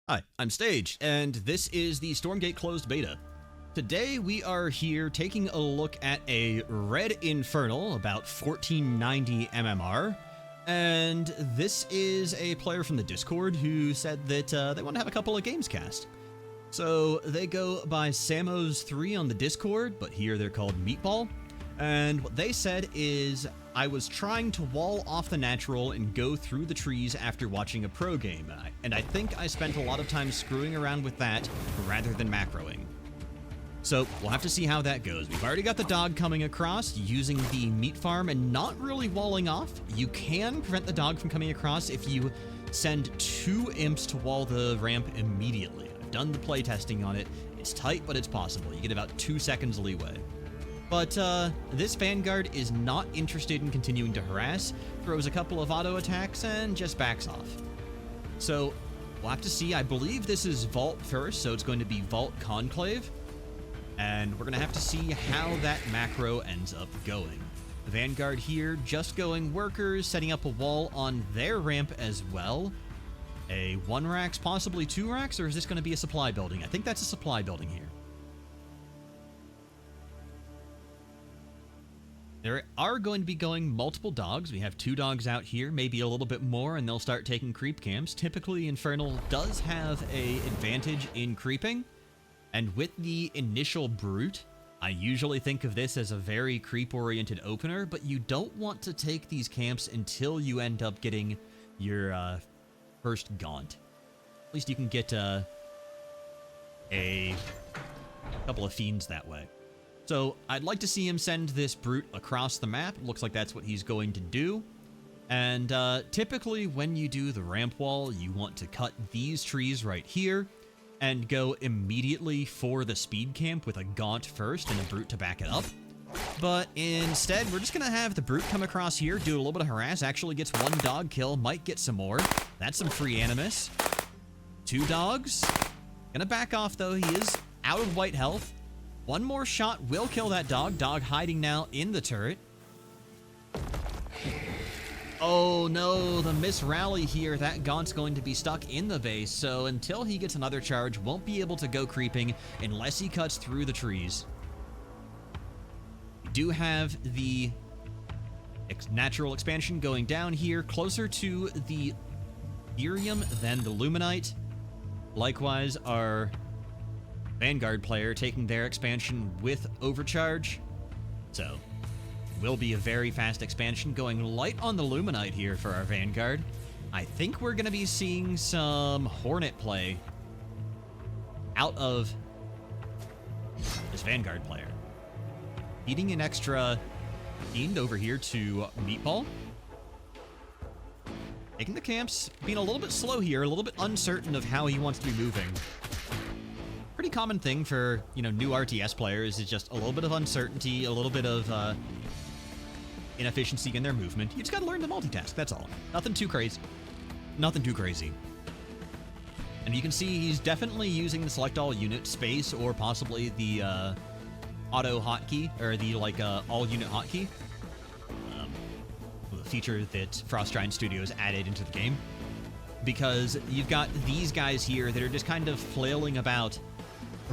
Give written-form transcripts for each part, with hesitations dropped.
Hi, I'm Stage, and this is the Stormgate closed beta. Today we are here taking a look at a Red Infernal, about 1490 MMR, and this is a player from the Discord who said that they want to have a couple of games cast. So they go by Samos3 on the Discord, but here they're called Meatball, and what they said is, I was trying to wall off the natural and go through the trees after watching a pro game, and I think I spent a lot of time screwing around with that rather than macroing. So we'll have to see how that goes. We've already got the dog coming across using the meat farm and not really walling off. You can prevent the dog from coming across if you send 2 imps to wall the ramp immediately. I've done the playtesting on it. It's tight, but it's possible. You get about 2 seconds leeway. But this Vanguard is not interested in continuing to harass, throws a couple of auto attacks, and just backs off. So we'll have to see. I believe this is Vault first, so it's going to be Vault Conclave. And we're going to have to see how that macro ends up going. The Vanguard here just going workers, setting up a wall on their ramp as well. A 1 racks, possibly 2 racks, or is this going to be a supply building? I think that's a supply building here. There are going to be going multiple dogs. We have 2 dogs out here, maybe a little bit more, and they'll start taking creep camps. Typically, Infernal does have an advantage in creeping, and with the initial Brute, I usually think of this as a very creep-oriented opener, but you don't want to take these camps until you end up getting your first Gaunt. At least you can get a couple of Fiends that way. So I'd like to see him send this Brute across the map. Looks like that's what he's going to do. And typically when you do the ramp wall, you want to cut these trees right here and go immediately for the speed camp with a Gaunt first and a Brute to back it up. But instead, we're just going to have the Brute come across here, do a little bit of harass, actually gets 1 dog kill, might get some more. That's some free Animus. 2 dogs. Gonna back off though, he is out of white health. 1 more shot will kill that dog. Dog hiding now in the turret. Oh no, the miss rally here. That Gaunt's going to be stuck in the base, so until he gets another charge, won't be able to go creeping unless he cuts through the trees. We do have the natural expansion going down here, closer to the Ethereum than the Luminite. Likewise, our Vanguard player taking their expansion with overcharge. So, will be a very fast expansion, going light on the Luminite here for our Vanguard. I think we're going to be seeing some Hornet play out of this Vanguard player. Feeding an extra Fiend over here to Meatball. Taking the camps, being a little bit slow here, a little bit uncertain of how he wants to be moving. Pretty common thing for, new RTS players is just a little bit of uncertainty, a little bit of inefficiency in their movement. You just gotta learn to multitask, that's all. Nothing too crazy. Nothing too crazy. And you can see he's definitely using the select all unit space or possibly the auto hotkey, or the all unit hotkey. The feature that Frost Giant Studios added into the game. Because you've got these guys here that are just kind of flailing about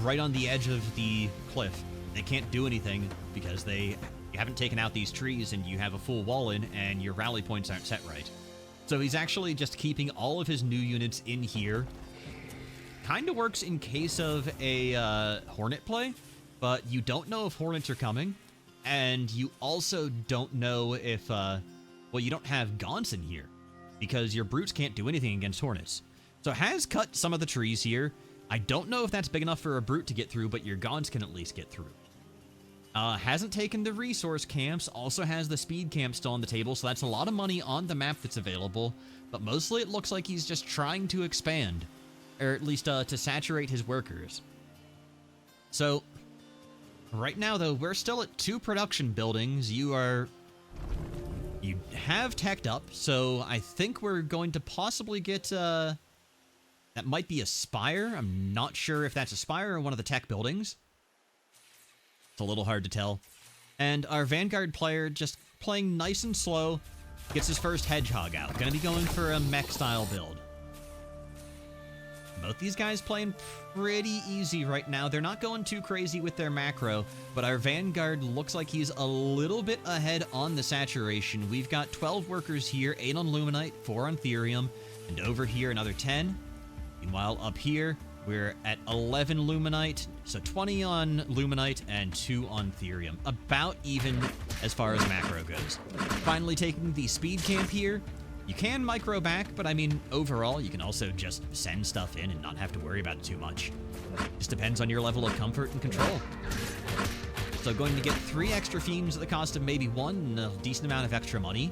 right on the edge of the cliff. They can't do anything because you haven't taken out these trees and you have a full wall in and your rally points aren't set right. So he's actually just keeping all of his new units in here. Kind of works in case of a Hornet play, but you don't know if Hornets are coming, and you also don't know if, you don't have Gaunts in here, because your Brutes can't do anything against Hornets. So has cut some of the trees here. I don't know if that's big enough for a Brute to get through, but your Gaunts can at least get through. Hasn't taken the resource camps, also has the speed camp still on the table, so that's a lot of money on the map that's available, but mostly it looks like he's just trying to expand, or at least to saturate his workers. So, right now though, we're still at 2 production buildings. You have teched up, so I think we're going to possibly get, that might be a Spire. I'm not sure if that's a Spire or one of the tech buildings. It's a little hard to tell. And our Vanguard player just playing nice and slow, gets his first Hedgehog out. Gonna be going for a mech style build. Both these guys playing pretty easy right now. They're not going too crazy with their macro, but our Vanguard looks like he's a little bit ahead on the saturation. We've got 12 workers here, 8 on Luminite, 4 on Therium, and over here another 10. Meanwhile, up here, we're at 11 Luminite, so 20 on Luminite and 2 on Therium. About even as far as macro goes. Finally taking the speed camp here. You can micro back, but I mean, overall, you can also just send stuff in and not have to worry about it too much. Just depends on your level of comfort and control. So going to get 3 extra Fiends at the cost of maybe 1 and a decent amount of extra money.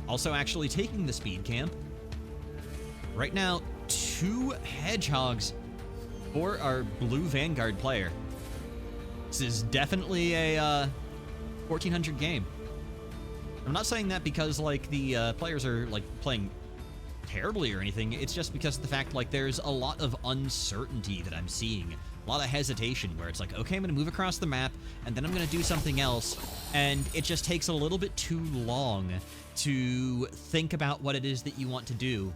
Also actually taking the speed camp. Right now, 2 Hedgehogs for our blue Vanguard player. This is definitely a 1400 game. I'm not saying that because, like, the players are, like, playing terribly or anything. It's just because of the fact, like, there's a lot of uncertainty that I'm seeing. A lot of hesitation where it's like, okay, I'm going to move across the map, and then I'm going to do something else, and it just takes a little bit too long to think about what it is that you want to do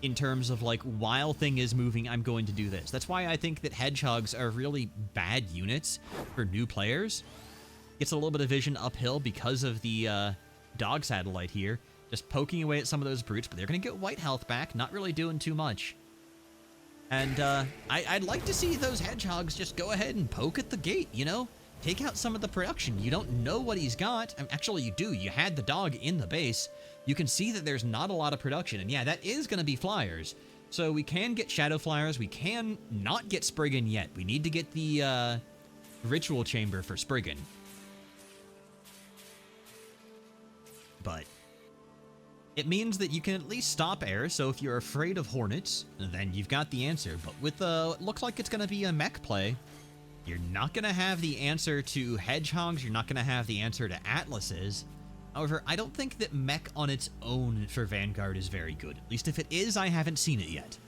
in terms of, like, while thing is moving, I'm going to do this. That's why I think that Hedgehogs are really bad units for new players. Gets a little bit of vision uphill because of the dog satellite here, just poking away at some of those brutes, but they're going to get white health back, not really doing too much. And I'd like to see those Hedgehogs just go ahead and poke at the gate, you know? Take out some of the production. You don't know what he's got. Actually, you do. You had the dog in the base. You can see that there's not a lot of production, and yeah, that is going to be flyers. So we can get shadow flyers. We can not get Spriggan yet. We need to get the ritual chamber for Spriggan. But it means that you can at least stop air, so if you're afraid of hornets, then you've got the answer. But with it looks like it's going to be a mech play, you're not going to have the answer to Hedgehogs, you're not going to have the answer to Atlases. However, I don't think that mech on its own for Vanguard is very good. At least if it is, I haven't seen it yet.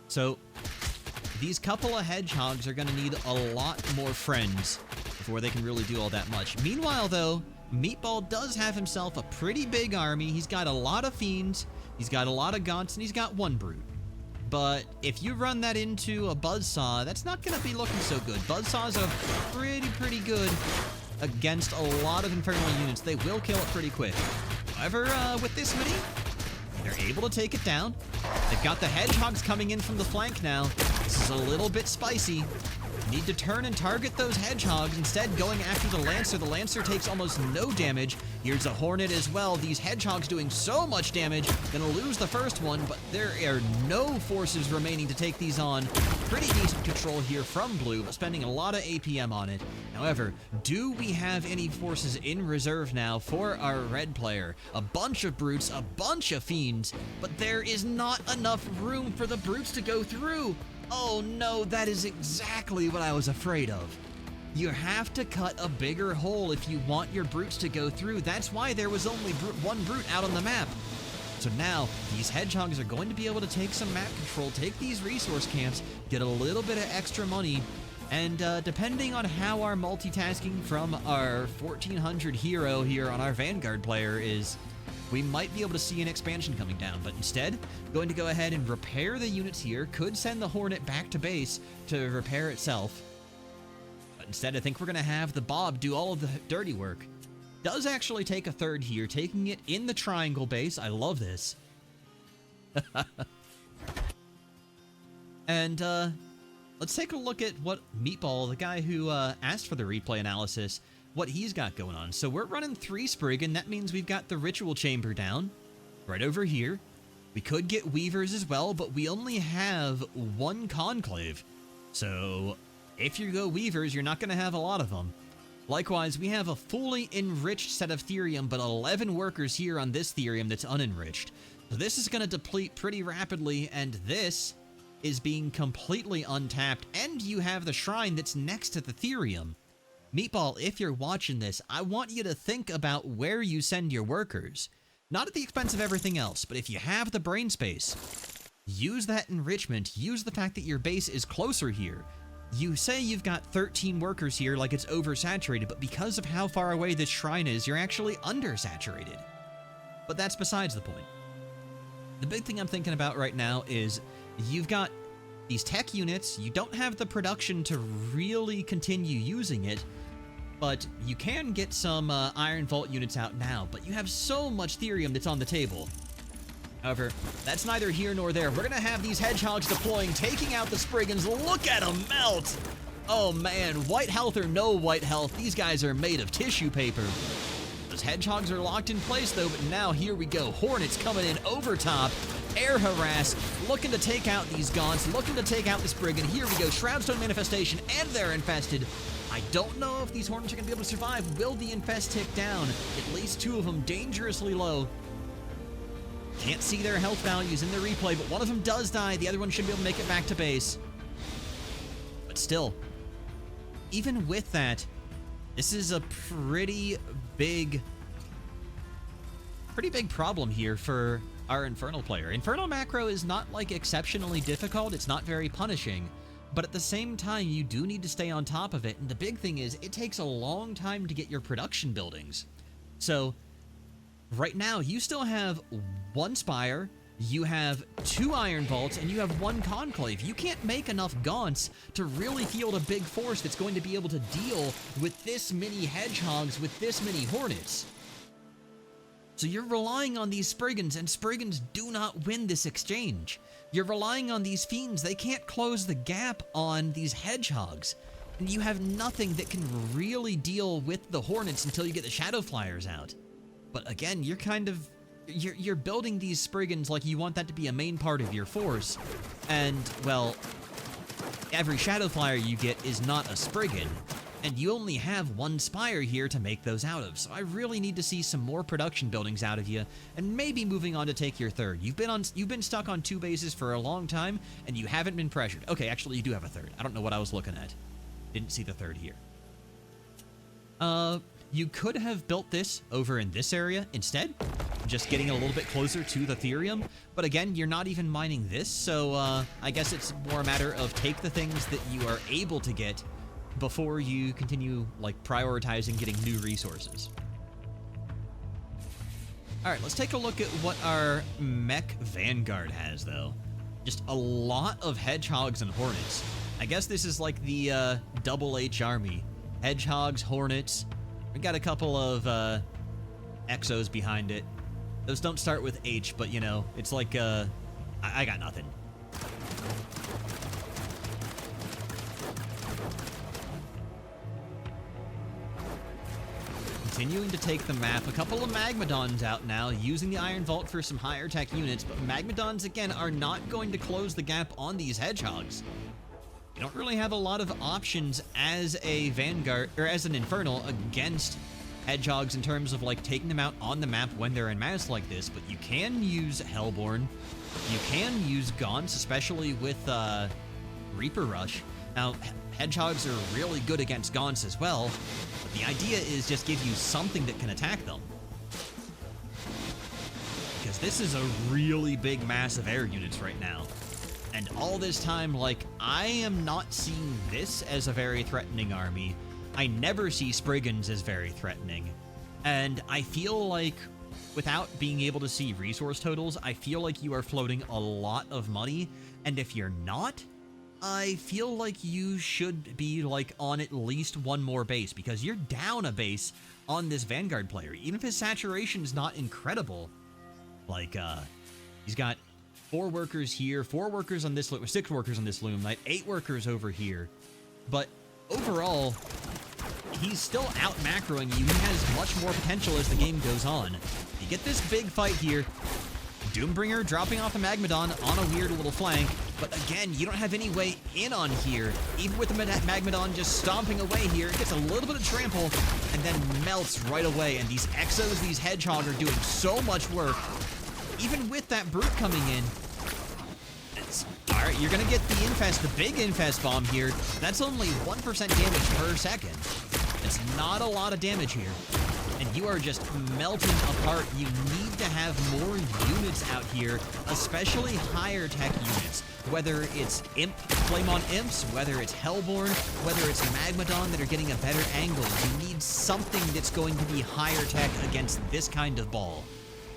So these couple of Hedgehogs are going to need a lot more friends before they can really do all that much. Meanwhile, though, Meatball does have himself a pretty big army. He's got a lot of Fiends, he's got a lot of Gaunts, and he's got 1 Brute. But if you run that into a Buzzsaw, that's not going to be looking so good. Buzzsaws are pretty good against a lot of Infernal units. They will kill it pretty quick. However, with this mini, they're able to take it down. They've got the Hedgehogs coming in from the flank now. This is a little bit spicy. Need to turn and target those Hedgehogs, instead going after the Lancer. The Lancer takes almost no damage. Here's a Hornet as well. These Hedgehogs doing so much damage. Gonna lose the first one, but there are no forces remaining to take these on. Pretty decent control here from Blue, but spending a lot of APM on it. However, do we have any forces in reserve now for our red player? A bunch of Brutes, a bunch of Fiends, but there is not enough room for the Brutes to go through. Oh no, that is exactly what I was afraid of. You have to cut a bigger hole if you want your Brutes to go through. That's why there was only 1 Brute out on the map. So now, these Hedgehogs are going to be able to take some map control, take these resource camps, get a little bit of extra money, and depending on how our multitasking from our 1400 hero here on our Vanguard player is, we might be able to see an expansion coming down, but instead, going to go ahead and repair the units here, could send the Hornet back to base to repair itself. But instead, I think we're going to have the Bob do all of the dirty work. Does actually take a 3rd here, taking it in the triangle base. I love this. And let's take a look at what Meatball, the guy who asked for the replay analysis, what he's got going on. So we're running 3 Spriggan. That means we've got the ritual chamber down right over here. We could get Weavers as well, but we only have 1 Conclave. So if you go Weavers, you're not going to have a lot of them. Likewise, we have a fully enriched set of Therium, but 11 workers here on this Therium that's unenriched. So this is going to deplete pretty rapidly, and this is being completely untapped, and you have the shrine that's next to the Therium. Meatball, if you're watching this, I want you to think about where you send your workers. Not at the expense of everything else, but if you have the brain space, use that enrichment, use the fact that your base is closer here. You say you've got 13 workers here like it's oversaturated, but because of how far away this shrine is, you're actually undersaturated. But that's besides the point. the big thing I'm thinking about right now is you've got these tech units, you don't have the production to really continue using it, but you can get some Iron Vault units out now, but you have so much Therium that's on the table. However, that's neither here nor there. We're gonna have these Hedgehogs deploying, taking out the Spriggans. Look at them melt! Oh man, white health or no white health, these guys are made of tissue paper. Those Hedgehogs are locked in place though, but now here we go. Hornets coming in over top. Air harass, looking to take out these Gaunts, looking to take out the Spriggan. Here we go, Shroudstone Manifestation, and they're infested. I don't know if these Hornets are going to be able to survive. Will the infest tick down? At least 2 of them dangerously low. Can't see their health values in the replay, but one of them does die. The other one should be able to make it back to base. But still, even with that, this is a pretty big problem here for our Infernal player. Infernal macro is not like exceptionally difficult. It's not very punishing. But at the same time, you do need to stay on top of it. And the big thing is, it takes a long time to get your production buildings. So, right now, you still have 1 Spire, you have 2 Iron Vaults, and you have 1 Conclave. You can't make enough Gaunts to really field a big force that's going to be able to deal with this many Hedgehogs, with this many Hornets. So you're relying on these Spriggans, and Spriggans do not win this exchange. You're relying on these Fiends. They can't close the gap on these Hedgehogs. And you have nothing that can really deal with the Hornets until you get the Shadow Flyers out. But again, you're kind of... You're building these Spriggans like you want that to be a main part of your force. And, well, every Shadow Flyer you get is not a Spriggan. And you only have 1 Spire here to make those out of. So I really need to see some more production buildings out of you, and maybe moving on to take your 3rd. You've been stuck on 2 bases for a long time, and you haven't been pressured. Okay, actually, you do have a 3rd. I don't know what I was looking at. Didn't see the 3rd here. You could have built this over in this area instead, just getting a little bit closer to the Therium. But again, you're not even mining this, so I guess it's more a matter of take the things that you are able to get before you continue, like, prioritizing getting new resources. Alright, let's take a look at what our Mech Vanguard has, though. Just a lot of Hedgehogs and Hornets. I guess this is like the Double H army. Hedgehogs, Hornets. We got a couple of Exos behind it. Those don't start with H, but, you know, it's like, I got nothing. Continuing to take the map. A couple of Magmadons out now, using the Iron Vault for some higher tech units, but Magmadons, again, are not going to close the gap on these Hedgehogs. You don't really have a lot of options as a Vanguard, or as an Infernal, against Hedgehogs in terms of, like, taking them out on the map when they're in mass like this, but you can use Hellborn. You can use Gaunts, especially with Reaper Rush. Now, Hedgehogs are really good against Gaunts as well, but the idea is just give you something that can attack them. Because this is a really big mass of air units right now. And all this time, like, I am not seeing this as a very threatening army. I never see Spriggans as very threatening. And I feel like, without being able to see resource totals, I feel like you are floating a lot of money. And if you're not, I feel like you should be, like, on at least 1 more base, because you're down a base on this Vanguard player. Even if his saturation is not incredible, like, he's got 4 workers here, 4 workers on this loom, 6 workers on this loom knight, 8 workers over here. But overall, he's still out macroing you. He has much more potential as the game goes on. You get this big fight here. Doombringer dropping off a Magmadon on a weird little flank, but again, you don't have any way in on here. Even with the Magmadon just stomping away here, it gets a little bit of trample and then melts right away. And these Exos, these Hedgehog are doing so much work. Even with that Brute coming in, alright, you're gonna get the Infest, the big Infest bomb here. That's only 1% damage per second. It's not a lot of damage here. And you are just melting apart. You need to have more units out here, especially higher tech units. Whether it's Flame on Imps, whether it's Hellborn, whether it's Magmadon that are getting a better angle. You need something that's going to be higher tech against this kind of ball.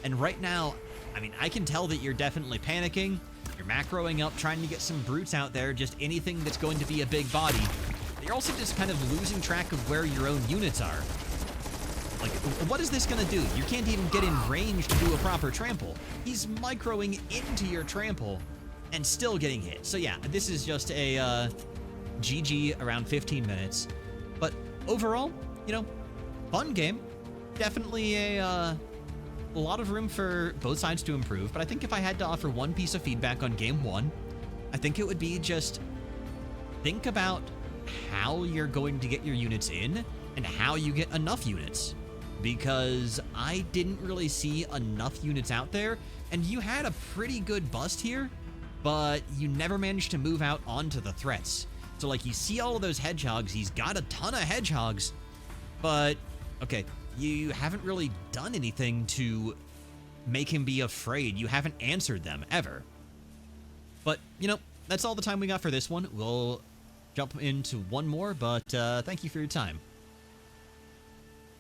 And right now, I mean, I can tell that you're definitely panicking. You're macroing up, trying to get some brutes out there, just anything that's going to be a big body. You're also just kind of losing track of where your own units are. Like, what is this gonna do? You can't even get in range to do a proper trample. He's microing into your trample and still getting hit. So yeah, this is just a GG around 15 minutes. But overall, you know, fun game. Definitely a lot of room for both sides to improve. But I think if I had to offer one piece of feedback on game one, I think it would be just think about how you're going to get your units in and how you get enough units. Because I didn't really see enough units out there, and you had a pretty good bust here, but you never managed to move out onto the threats. So like, you see all of those hedgehogs, he's got a ton of hedgehogs, but okay, you haven't really done anything to make him be afraid. You haven't answered them ever. But you know, that's all the time we got for this one. We'll jump into one more, but thank you for your time.